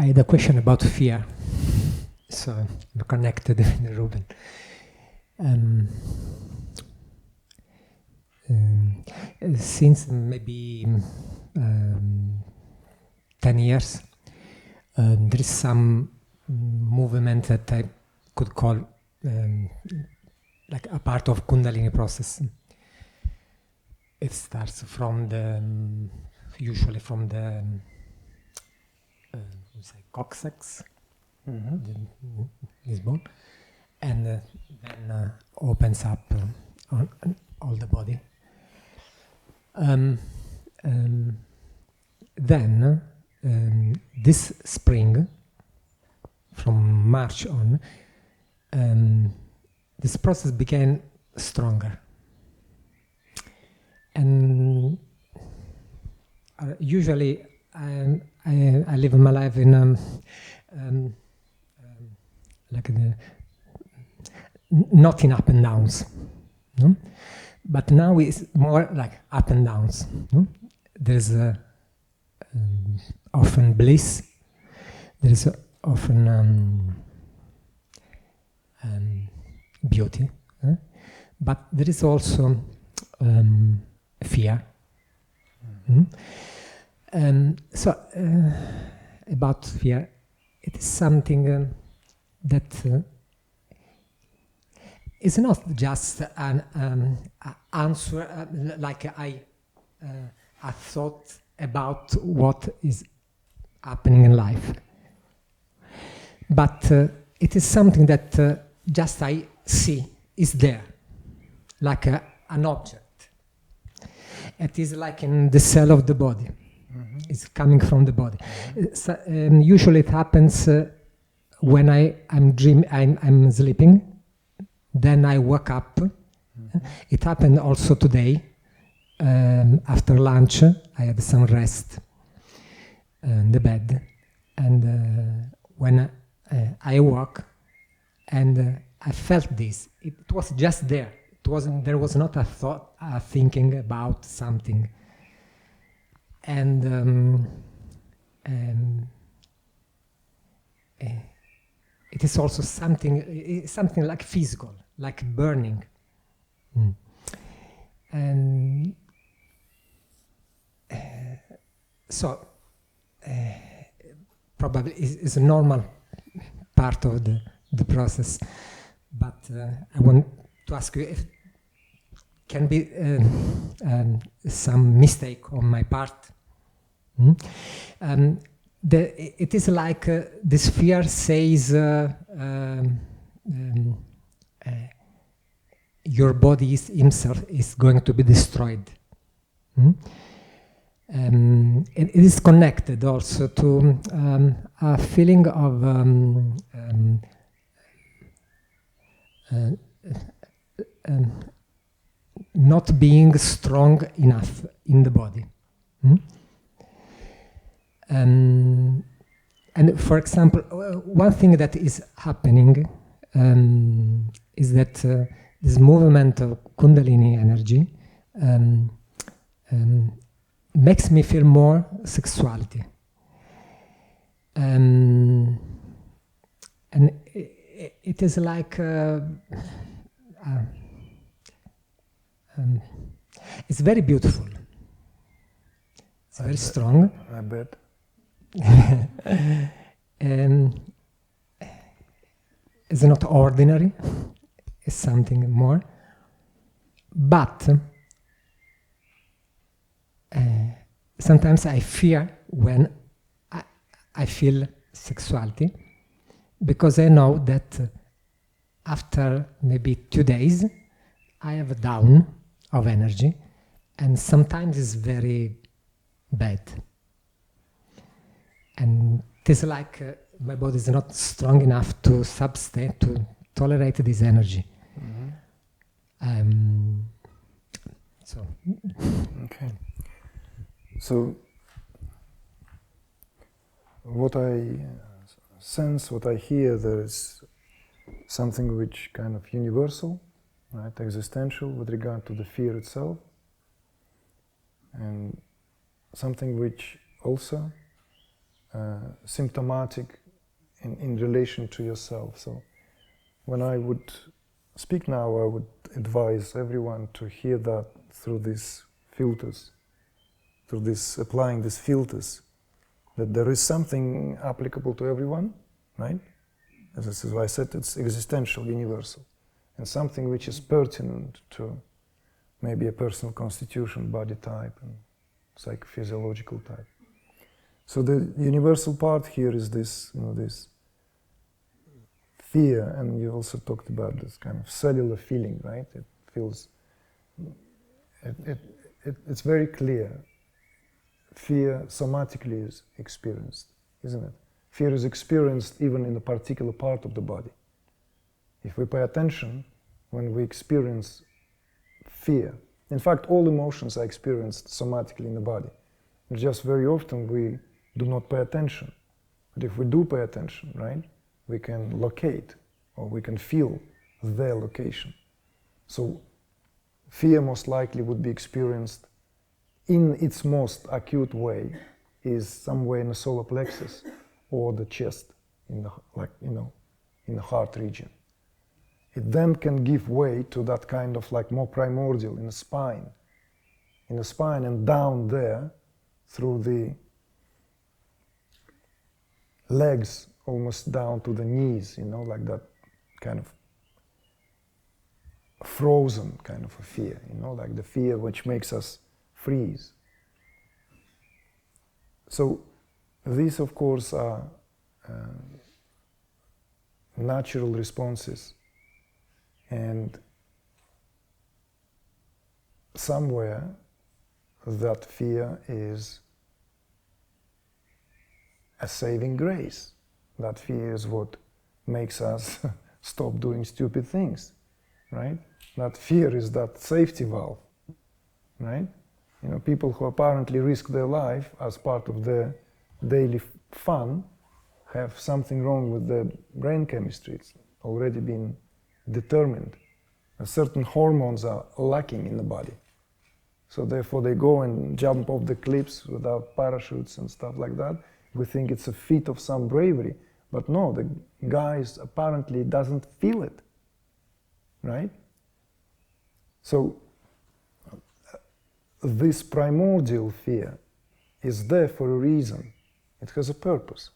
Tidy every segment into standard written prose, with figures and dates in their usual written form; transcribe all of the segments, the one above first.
I had a question about fear, so I'm connected with Ruben. Since maybe 10 years, there is some movement that I could call like a part of Kundalini process. It starts from the, usually from the coccyx, this bone, and then opens up on all the body. Then this spring, from March on, this process became stronger. And usually I live my life in like not in up and downs, no? But now it's more like up and downs. No? There's often bliss. There's often beauty, but there is also fear. So about fear, it is something that is not just an answer, like a thought about what is happening in life, but it is something that just I see is there, like an object. It is like in the cell of the body. It's coming from the body. So, usually it happens when I'm sleeping. Then I woke up. It happened also today. After lunch, I had some rest in the bed, and when I woke, and I felt this. It was just there. It wasn't. There was not a thought, thinking about something. And it is also something like physical, like burning. And so probably is a normal part of the process. But I want to ask you if can be some mistake on my part. It is like this fear says your body himself is going to be destroyed. It is connected also to a feeling of not being strong enough in the body. And for example, one thing that is happening is that this movement of Kundalini energy makes me feel more sexuality. And it is like it's very beautiful. It's very strong. I bet. It's not ordinary. It's something more. But sometimes I fear when I feel sexuality, because I know that after maybe 2 days I have a down of energy, and sometimes it's very bad. And it is like my body is not strong enough to to tolerate this energy. So. Okay. So, what I sense, what I hear, there's something which kind of universal, right, existential with regard to the fear itself, and something which also symptomatic in relation to yourself. So when I would speak now, I would advise everyone to hear that through these filters, through this, applying these filters, that there is something applicable to everyone, right? As I said, it's existential, universal, and something which is pertinent to maybe a personal constitution, body type, and psychophysiological type. So the universal part here is this, this fear, and you also talked about this kind of cellular feeling, right? It feels, it's very clear. Fear somatically is experienced, isn't it? Fear is experienced even in a particular part of the body. If we pay attention, when we experience fear, in fact, all emotions are experienced somatically in the body. Just very often we do not pay attention. But if we do pay attention, right, we can locate or we can feel their location. So fear most likely would be experienced in its most acute way is somewhere in the solar plexus or the chest, in the, in the heart region. It then can give way to that kind of more primordial in the spine and down there through the legs almost down to the knees, like that kind of frozen kind of a fear, like the fear which makes us freeze. So these, of course, are natural responses, and somewhere that fear is a saving grace. That fear is what makes us stop doing stupid things, right? That fear is that safety valve, right? People who apparently risk their life as part of their daily fun have something wrong with their brain chemistry. It's already been determined. Certain hormones are lacking in the body. So therefore they go and jump off the cliffs without parachutes and stuff like that. We think it's a feat of some bravery. But no, the guy apparently doesn't feel it, right? So this primordial fear is there for a reason. It has a purpose.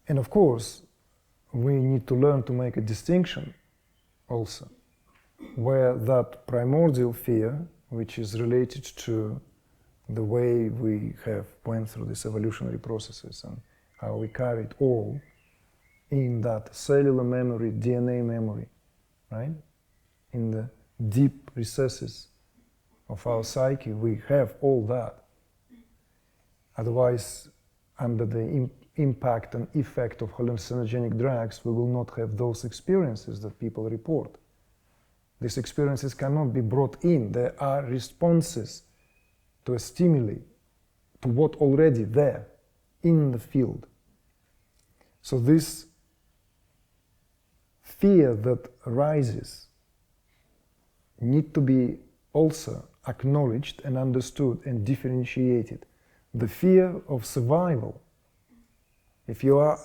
And of course, we need to learn to make a distinction also, where that primordial fear, which is related to the way we have went through these evolutionary processes and how we carry it all in that cellular memory, DNA memory, right? In the deep recesses of our psyche, we have all that. Otherwise, under the impact and effect of hallucinogenic drugs, we will not have those experiences that people report. These experiences cannot be brought in. There are responses to a stimuli, to what already there in the field. So this fear that arises need to be also acknowledged and understood and differentiated. The fear of survival. If you are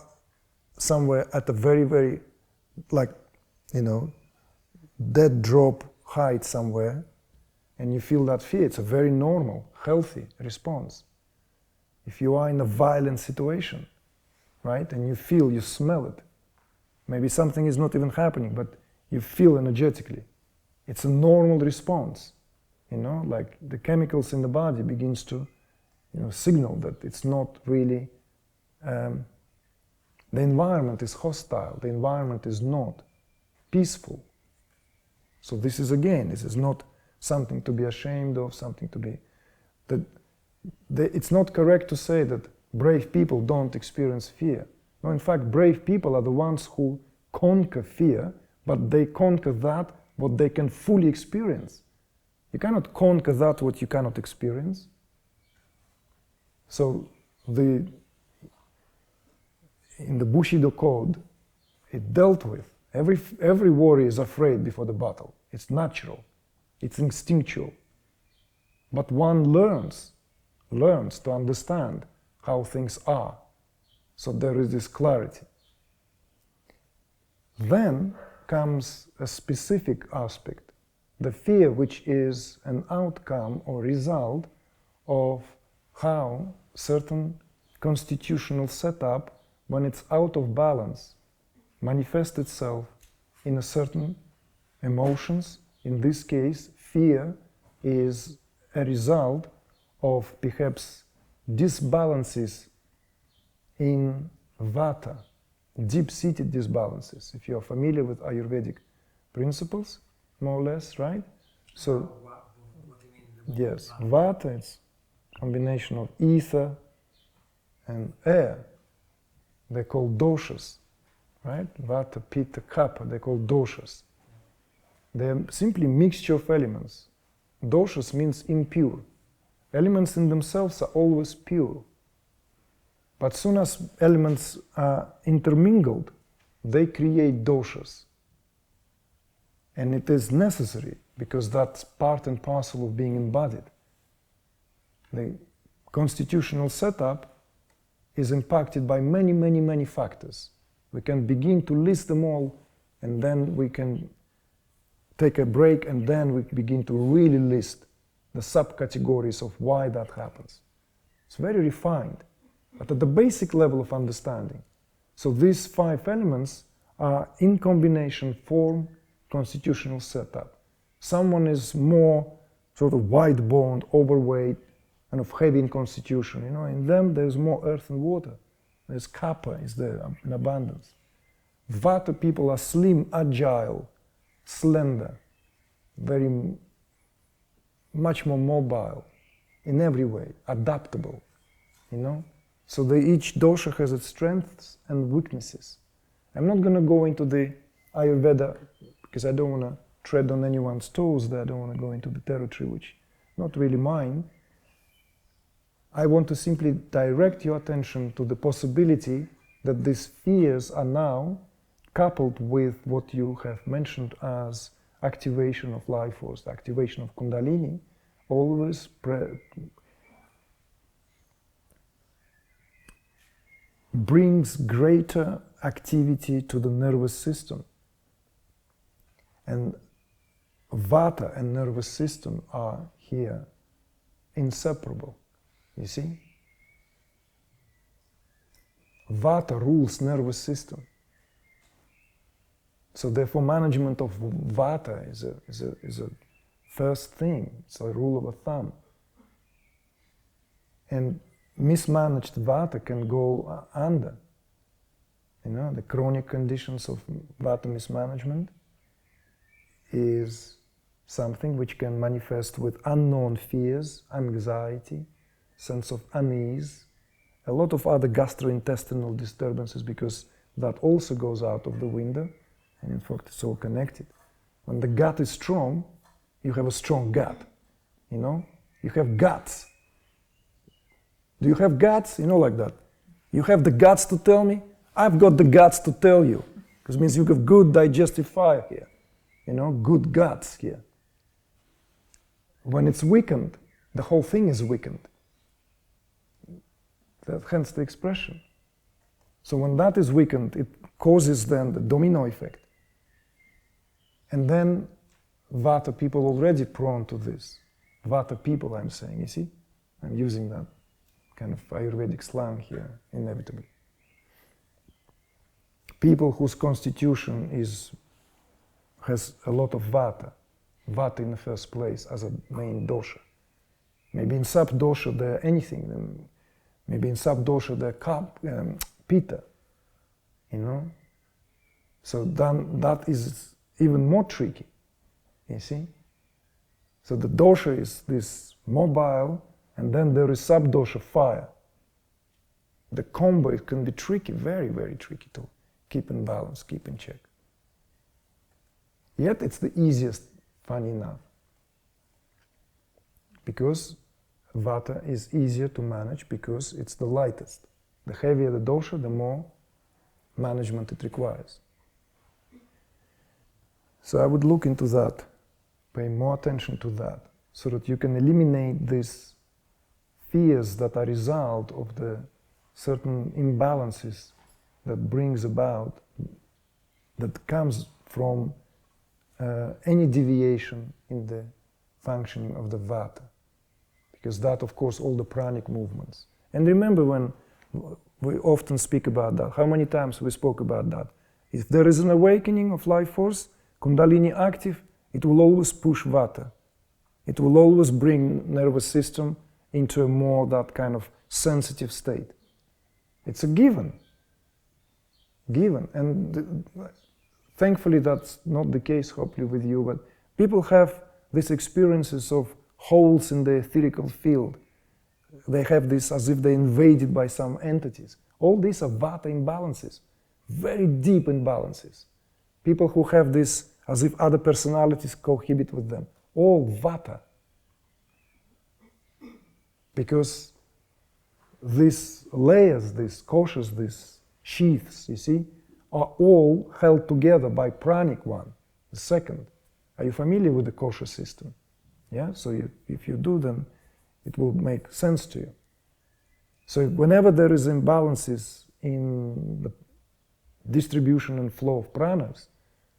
somewhere at a very, very, dead drop height somewhere, and you feel that fear, it's a very normal, healthy response. If you are in a violent situation, right, and you smell it, maybe something is not even happening, but you feel energetically, it's a normal response. Like the chemicals in the body begins to, signal that it's not really, the environment is hostile, the environment is not peaceful. So this is not something to be ashamed of, something to be, it's not correct to say that brave people don't experience fear. No, in fact, brave people are the ones who conquer fear, but they conquer that what they can fully experience. You cannot conquer that what you cannot experience. So in the Bushido code, it dealt with, every warrior is afraid before the battle. It's natural, it's instinctual. But one learns to understand how things are. So there is this clarity. Then comes a specific aspect, the fear, which is an outcome or result of how certain constitutional setup, when it's out of balance, manifests itself in a certain emotions. In this case, fear is a result of perhaps disbalances in Vata, deep-seated disbalances. If you are familiar with Ayurvedic principles, more or less, right? So, yes, Vata is a combination of ether and air. They're called doshas, right? Vata, Pitta, Kapha, they're called doshas. They're simply mixture of elements. Doshas means impure. Elements in themselves are always pure. But soon as elements are intermingled, they create doshas. And it is necessary, because that's part and parcel of being embodied. The constitutional setup is impacted by many, many, many factors. We can begin to list them all, and then we can take a break, and then we begin to really list the subcategories of why that happens. It's very refined, but at the basic level of understanding. So these 5 elements are in combination form constitutional setup. Someone is more sort of wide-boned, overweight, and of heavy in constitution. You know, in them there's more earth and water. There's kapha is there in abundance. Vata people are slim, agile, slender, very much more mobile in every way, adaptable, you know. So each dosha has its strengths and weaknesses. I'm not going to go into the Ayurveda because I don't want to tread on anyone's toes there. I don't want to go into the territory which is not really mine. I want to simply direct your attention to the possibility that these fears are now coupled with what you have mentioned as activation of life force, activation of Kundalini, always brings greater activity to the nervous system. And Vata and nervous system are here inseparable, you see? Vata rules nervous system. So therefore management of Vata is a first thing, it's a rule of a thumb. And mismanaged Vata can go under. You know, the chronic conditions of Vata mismanagement is something which can manifest with unknown fears, anxiety, sense of unease, a lot of other gastrointestinal disturbances, because that also goes out of the window, and in fact it's all connected. When the gut is strong, you have a strong gut, you know? You have guts. Do you have guts? You know, like that. You have the guts to tell me? I've got the guts to tell you. Because it means you have good digestive fire here. You know, good guts here. When it's weakened, the whole thing is weakened. Hence the expression. So when that is weakened, it causes then the domino effect. And then Vata people already prone to this. Vata people, I'm saying, you see? I'm using that kind of Ayurvedic slang here, inevitably. People whose constitution has a lot of Vata. Vata in the first place as a main dosha. Maybe in sub-dosha they're anything. Maybe in sub-dosha they're Pitta, you know? So then that is even more tricky, you see? So the dosha is this mobile, and then there is sub-dosha fire. The combo, it can be tricky, very, very tricky to keep in balance, keep in check. Yet it's the easiest, funny enough. Because Vata is easier to manage because it's the lightest. The heavier the dosha, the more management it requires. So I would look into that, pay more attention to that, so that you can eliminate these fears that are a result of the certain imbalances that brings about, that comes from any deviation in the functioning of the Vata. Because that, of course, all the pranic movements. And remember, when we often speak about that, how many times we spoke about that? If there is an awakening of life force, Kundalini active, it will always push Vata. It will always bring nervous system into a more that kind of sensitive state. It's a given. Given. And thankfully that's not the case, hopefully, with you, but people have these experiences of holes in the etherical field. They have this as if they're invaded by some entities. All these are Vata imbalances, very deep imbalances. People who have this as if other personalities cohabit with them, all Vata. Because these layers, these koshas, these sheaths, you see, are all held together by pranic one, the second. Are you familiar with the kosha system? Yeah, so if you do, then it will make sense to you. So whenever there is imbalances in the distribution and flow of pranas,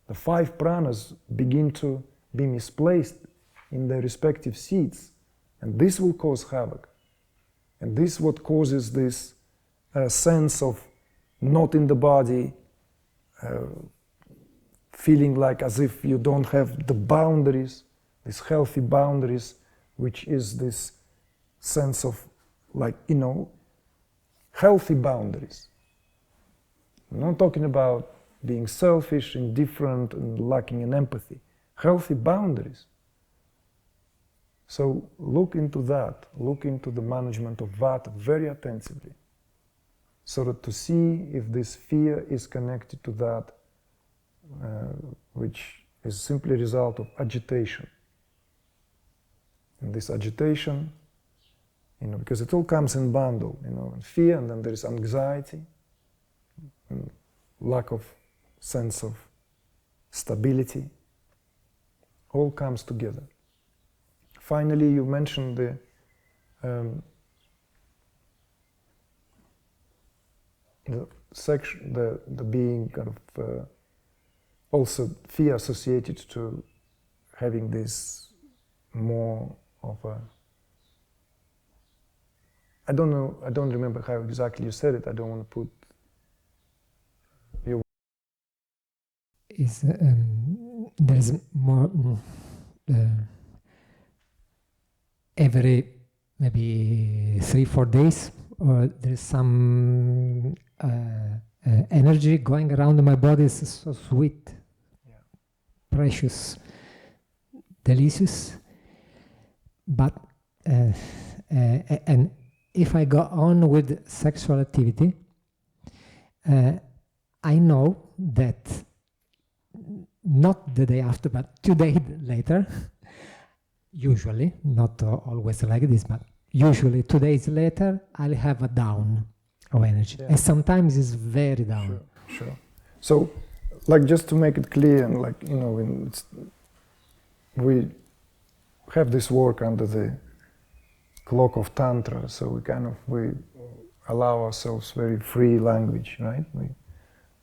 the 5 pranas begin to be misplaced in their respective seats, and this will cause havoc. And this is what causes this sense of not in the body, feeling like as if you don't have the boundaries, these healthy boundaries, which is this sense of, like, you know, healthy boundaries. I'm not talking about being selfish, indifferent, and lacking in empathy. Healthy boundaries. So look into that, look into the management of Vata very attentively, so that to see if this fear is connected to that, which is simply a result of agitation. And this agitation, you know, because it all comes in bundle, you know, and fear, and then there is anxiety, and lack of sense of stability, all comes together. Finally, you mentioned the being kind of also fear associated to having this more of a, I don't know, I don't remember how exactly you said it. I don't want to put your. There's more every maybe 3-4 days, or there's some energy going around my body. It's so sweet, yeah, precious, delicious. But and if I go on with sexual activity, I know that not the day after, but 2 days later, usually, not always like this, but usually 2 days later, I'll have a down of energy. Yeah. And sometimes it's very down. Sure, sure. So, like, just to make it clear, and like, you know, we have this work under the clock of Tantra, so we allow ourselves very free language, right?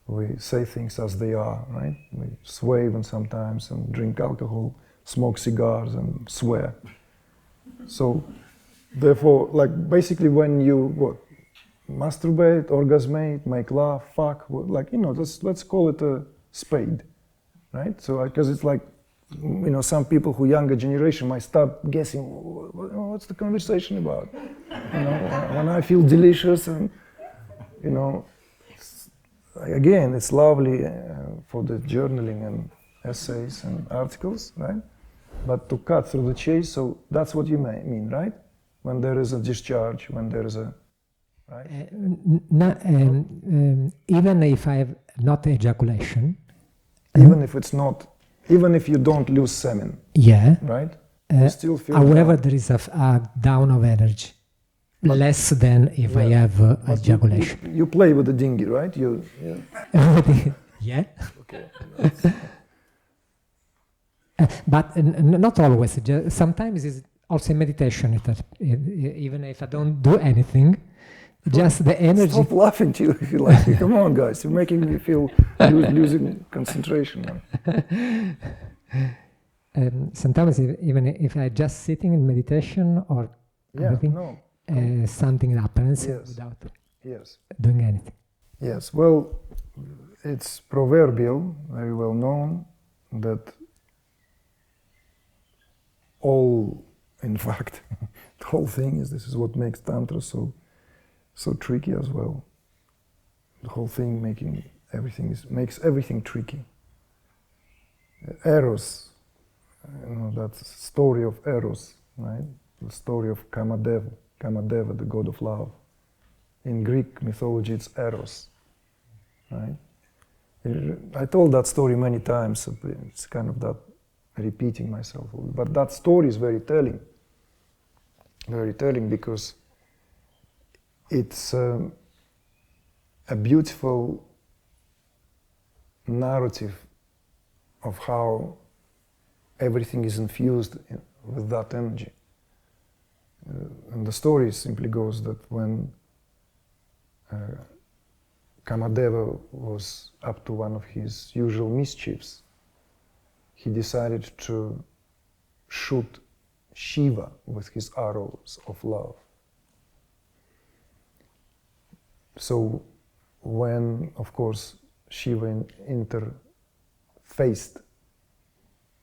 We say things as they are, right? We sway even sometimes and drink alcohol, smoke cigars and swear. So, therefore, like, basically when you, masturbate, orgasmate, make love, fuck, like, you know, let's call it a spade, right? So, because it's like, you know, some people who younger generation might start guessing, what's the conversation about? You know, when I feel delicious and, you know, again, it's lovely for the journaling and essays and articles, right? But to cut through the chase, so that's what you mean, right? When there is a discharge, when there is a, right? Even if I have not ejaculation. Even if it's not, even if you don't lose semen. Yeah. Right? You still feel however, down. there is a down of energy. But less than if I have ejaculation. You play with the dinghy, right? Yeah. Okay. But not always. Sometimes it's also in meditation. Even if I don't do anything, just the energy. Stop laughing, Jill, if you like. Come on, guys, you're making me feel losing concentration now. Sometimes even if I just sitting in meditation or everything, something happens without doing anything. Yes, well, it's proverbial, very well known, that all, in fact, the whole thing is, this is what makes Tantra so tricky as well. The whole thing makes everything tricky. Eros, that story of Eros, right? The story of Kamadeva, the god of love. In Greek mythology, it's Eros, right? I told that story many times, so it's kind of that repeating myself. But that story is very telling because it's a beautiful narrative of how everything is infused with that energy. And the story simply goes that when Kamadeva was up to one of his usual mischiefs, he decided to shoot Shiva with his arrows of love. So when, of course, Shiva interfaced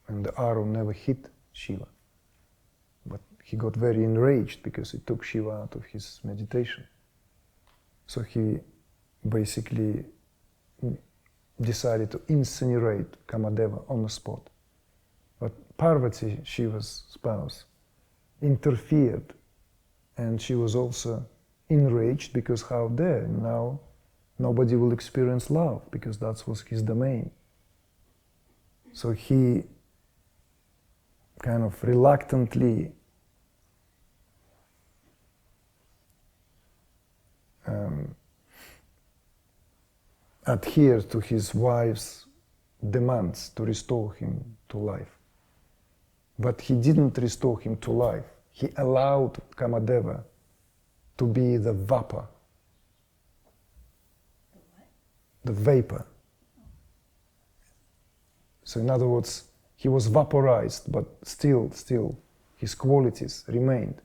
and the arrow never hit Shiva, but he got very enraged because it took Shiva out of his meditation. So he basically decided to incinerate Kamadeva on the spot. But Parvati, Shiva's spouse, interfered, and she was also enraged because how dare now nobody will experience love because that was his domain. So he kind of reluctantly adhered to his wife's demands to restore him to life. But he didn't restore him to life. He allowed Kamadeva to be the vapa, the vapor. So in other words, he was vaporized, but still his qualities remained.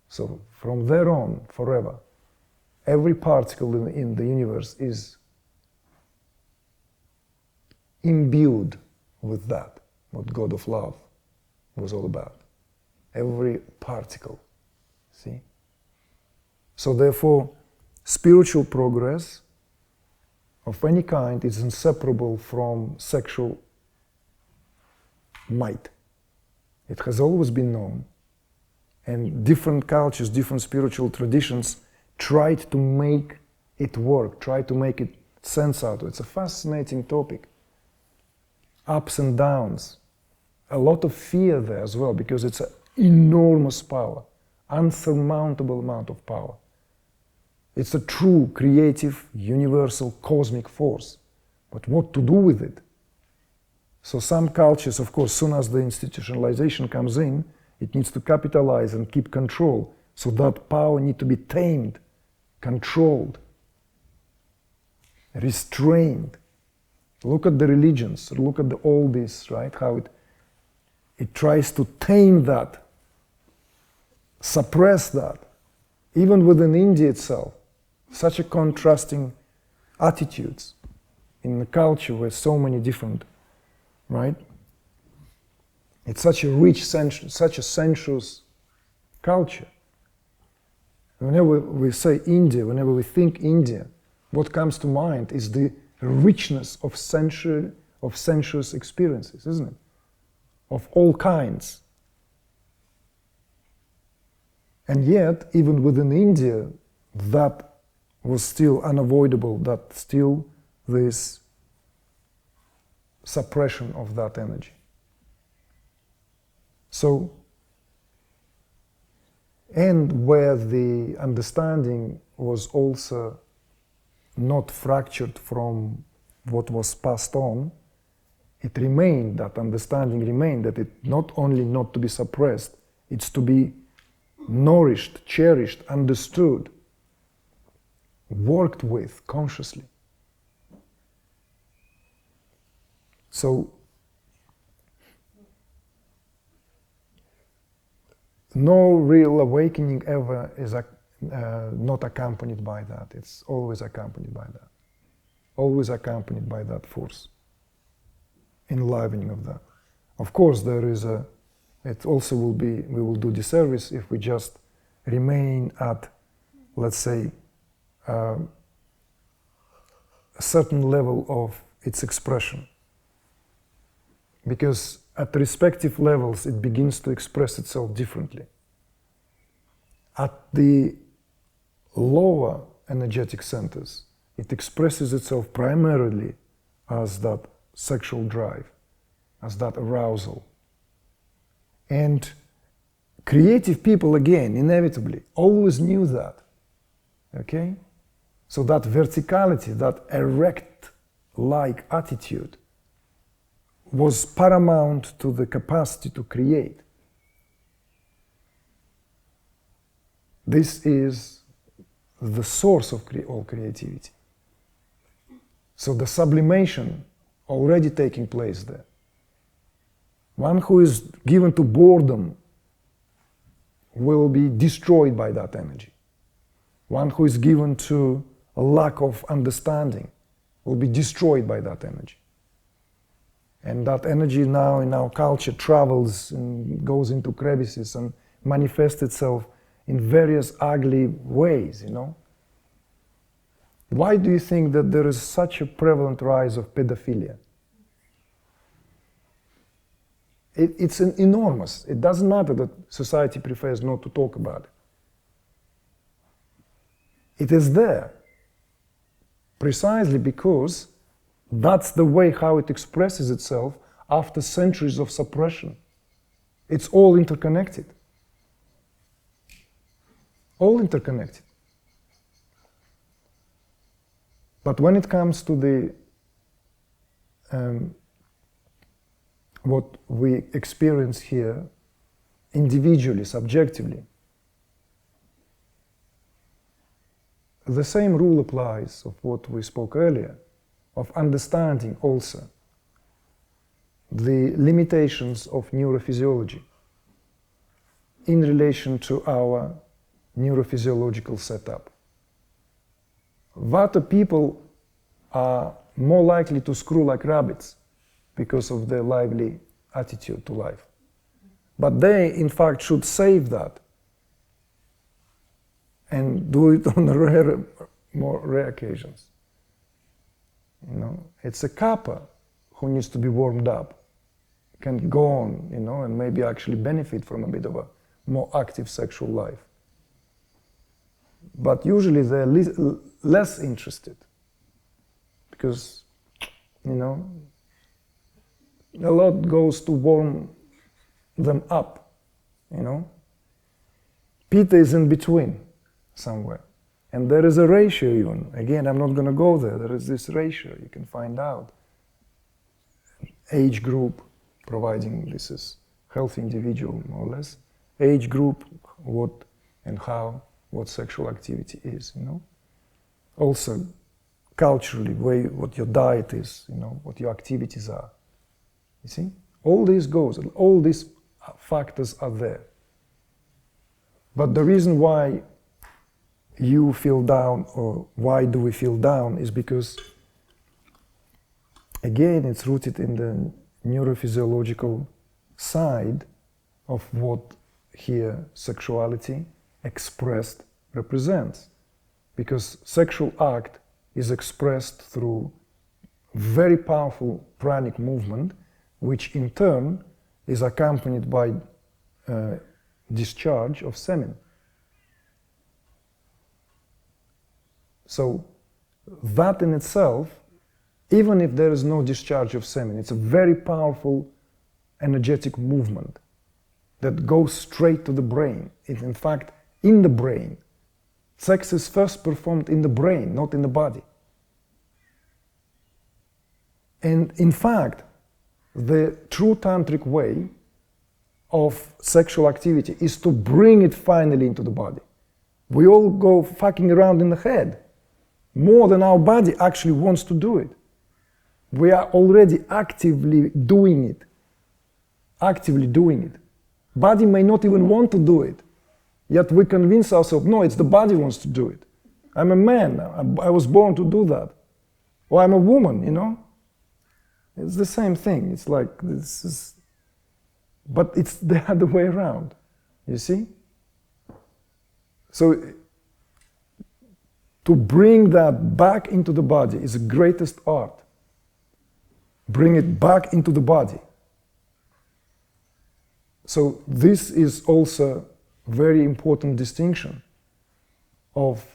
So from there on, forever, every particle in the universe is imbued with that, what God of love was all about. Every particle, see? So therefore, spiritual progress of any kind is inseparable from sexual might. It has always been known, and different cultures, different spiritual traditions tried to make it work, tried to make it sense out of it. It's a fascinating topic. Ups and downs, a lot of fear there as well, because it's an enormous power, unsurmountable amount of power. It's a true, creative, universal, cosmic force. But what to do with it? So some cultures, of course, soon as the institutionalization comes in, it needs to capitalize and keep control. So that power needs to be tamed, controlled, restrained. Look at the religions, look at all this, right? How it tries to tame that, suppress that. Even within India itself, such a contrasting attitudes in the culture with so many different, right? It's such a rich, such a sensuous culture. Whenever we say India, whenever we think India, what comes to mind is the richness of sensuous experiences, isn't it? Of all kinds. And yet, even within India, that was still unavoidable, that still this suppression of that energy. So, and where the understanding was also not fractured from what was passed on, it remained, that understanding remained, that it not only not to be suppressed, it's to be nourished, cherished, understood. worked with consciously. So, no real awakening ever is not accompanied by that. It's always accompanied by that. Always accompanied by that force. Enlivening of that. Of course, there is it also will be, we will do disservice if we just remain at, let's say, a certain level of its expression. Because at respective levels it begins to express itself differently. At the lower energetic centers, it expresses itself primarily as that sexual drive, as that arousal. And creative people, again, inevitably, always knew that, okay? So that verticality, that erect-like attitude was paramount to the capacity to create. This is the source of all creativity. So the sublimation already taking place there. One who is given to boredom will be destroyed by that energy. One who is given to a lack of understanding will be destroyed by that energy. And that energy now in our culture travels and goes into crevices and manifests itself in various ugly ways, you know. Why do you think that there is such a prevalent rise of pedophilia? It's enormous. It doesn't matter that society prefers not to talk about it. It is there precisely because that's the way how it expresses itself after centuries of suppression. It's all interconnected. All interconnected. But when it comes to the what we experience here individually, subjectively, the same rule applies of what we spoke earlier, of understanding also the limitations of neurophysiology in relation to our neurophysiological setup. Vata people are more likely to screw like rabbits because of their lively attitude to life. But they, in fact, should save that and do it on more rare occasions. You know, it's a kappa who needs to be warmed up, can go on, you know, and maybe actually benefit from a bit of a more active sexual life. But usually they're less interested because, you know, a lot goes to warm them up, you know. Pitta is in between somewhere. And there is a ratio even. Again, I'm not going to go there. There is this ratio. You can find out. Age group, providing this is healthy individual, more or less. Age group, what and how, what sexual activity is, you know. Also, culturally, what your diet is, you know, what your activities are. You see? All this goes, all these factors are there. But the reason why you feel down, or why do we feel down, is because, again, it's rooted in the neurophysiological side of what here sexuality expressed represents. Because sexual act is expressed through very powerful pranic movement, which in turn is accompanied by discharge of semen. So that in itself, even if there is no discharge of semen, it's a very powerful energetic movement that goes straight to the brain. It's in fact in the brain. Sex is first performed in the brain, not in the body. And in fact, the true tantric way of sexual activity is to bring it finally into the body. We all go fucking around in the head. more than our body actually wants to do it. We are already actively doing it. Actively doing it. Body may not even want to do it, yet we convince ourselves, no, it's the body wants to do it. I'm a man, I was born to do that. Or I'm a woman, you know? It's the same thing. It's like, this is, but it's the other way around, you see? So, to bring that back into the body is the greatest art. Bring it back into the body. So this is also a very important distinction of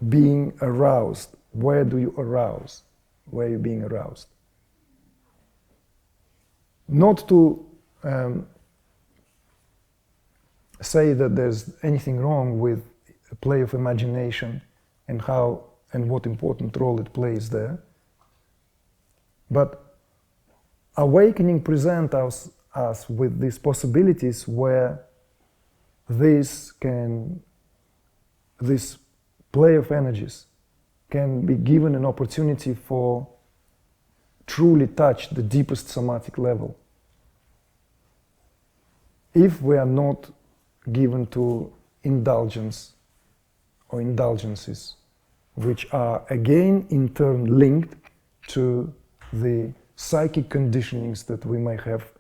being aroused. Where do you arouse? Where are you being aroused? Not to say that there's anything wrong with a play of imagination and how and what important role it plays there. But awakening presents us with these possibilities where this play of energies can be given an opportunity for truly touch the deepest somatic level. If we are not given to indulgence or indulgences, which are again in turn linked to the psychic conditionings that we may have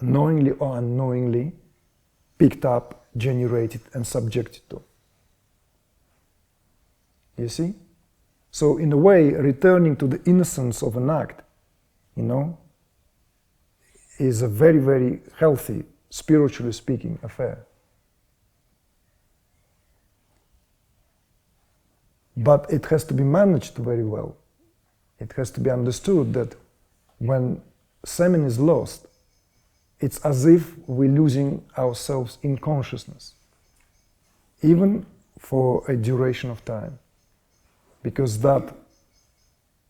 knowingly or unknowingly picked up, generated and subjected to. You see? So in a way, returning to the innocence of an act, you know, is a very, very healthy, spiritually speaking, affair. But it has to be managed very well. It has to be understood that when semen is lost, it's as if we're losing ourselves in consciousness, even for a duration of time. Because that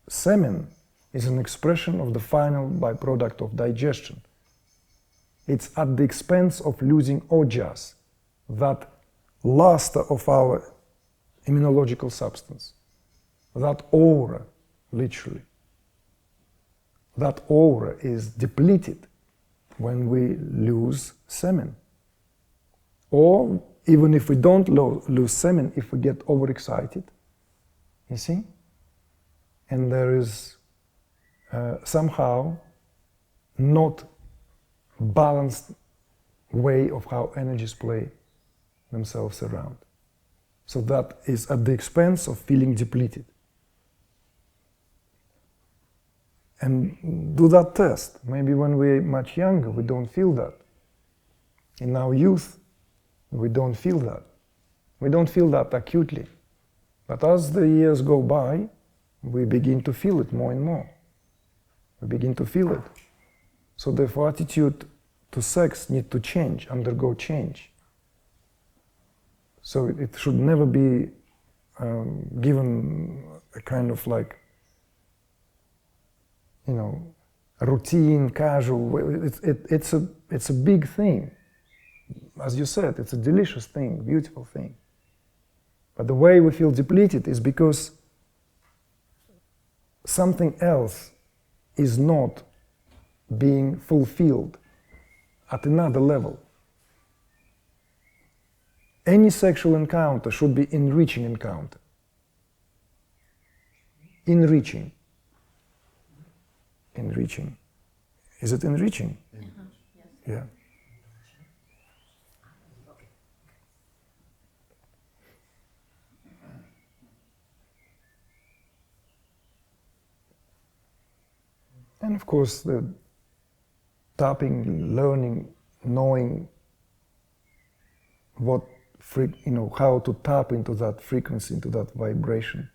semen is an expression of the final byproduct of digestion. It's at the expense of losing ojas, that luster of our immunological substance, that aura, literally. That aura is depleted when we lose semen. Or even if we don't lose semen, if we get overexcited, you see? And there is somehow not balanced way of how energies play themselves around. So that is at the expense of feeling depleted. And do that test. Maybe when we're much younger, we don't feel that. In our youth, we don't feel that. We don't feel that acutely. But as the years go by, we begin to feel it more and more. We begin to feel it. So therefore, attitude to sex needs to change, undergo change. So it should never be given a kind of like, you know, routine, casual. It's a big thing. As you said, it's a delicious thing, beautiful thing. But the way we feel depleted is because something else is not being fulfilled at another level. Any sexual encounter should be enriching encounter. Enriching. Enriching. Is it enriching? Yes. Yeah. And of course, the tapping, learning, knowing what how to tap into that frequency, into that vibration.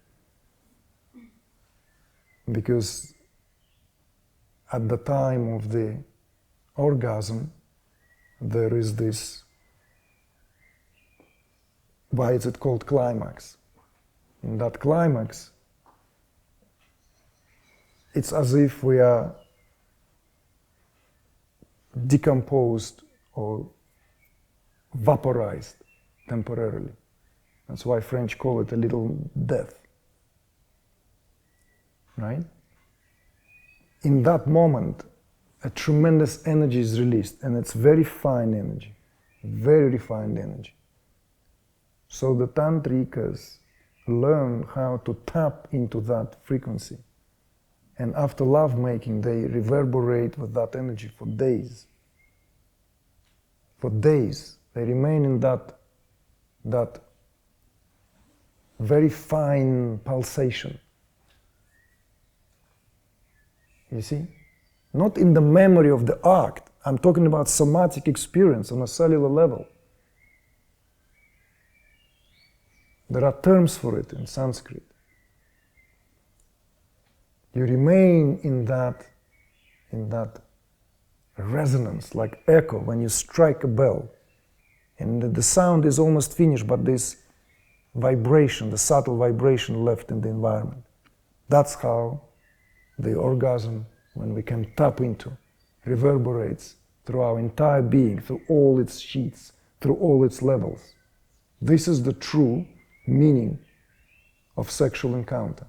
Because at the time of the orgasm, there is this, why is it called climax? In that climax, it's as if we are decomposed or vaporized temporarily. That's why French call it a little death. right? In that moment, a tremendous energy is released, and it's very fine energy, very refined energy. So the tantrikas learn how to tap into that frequency. And after lovemaking, they reverberate with that energy for days. For days, they remain in that very fine pulsation. You see? Not in the memory of the act. I'm talking about somatic experience on a cellular level. There are terms for it in Sanskrit. You remain in that resonance, like echo when you strike a bell. And the sound is almost finished, but this vibration, the subtle vibration left in the environment. That's how the orgasm, when we can tap into, reverberates through our entire being, through all its sheets, through all its levels. This is the true meaning of sexual encounter.